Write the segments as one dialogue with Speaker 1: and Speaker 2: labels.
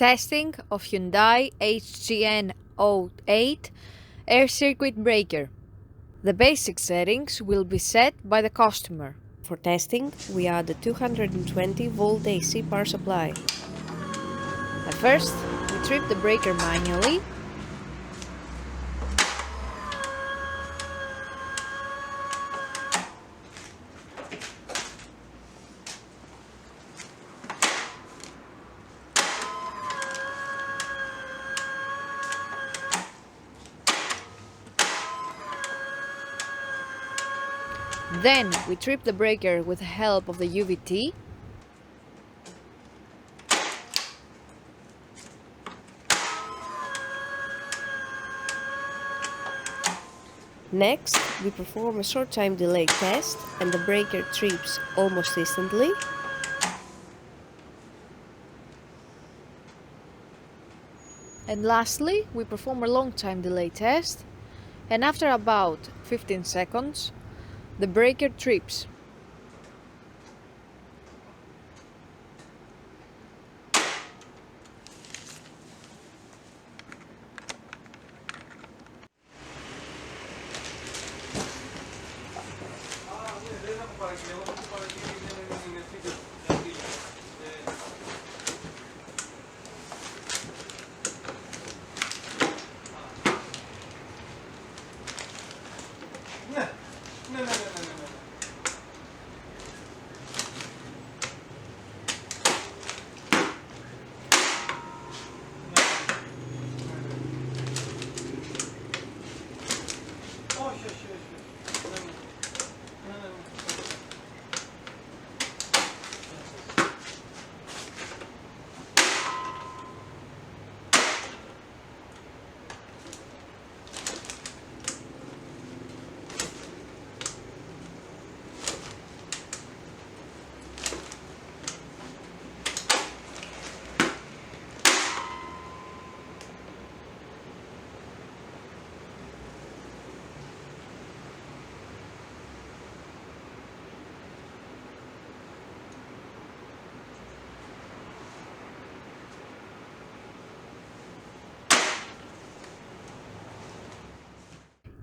Speaker 1: Testing of Hyundai HGN08 air circuit breaker. The basic settings will be set by the customer.
Speaker 2: For testing, we add a 220 volt AC power supply.
Speaker 1: At first, we trip the breaker manually. Then we trip the breaker with the help of the UVT.
Speaker 2: Next, we perform a short time delay test and the breaker trips almost instantly.
Speaker 1: And lastly, we perform a long time delay test, and after about 15 seconds, the breaker trips.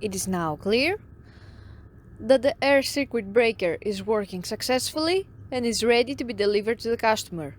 Speaker 1: It is now clear that the air circuit breaker is working successfully and is ready to be delivered to the customer.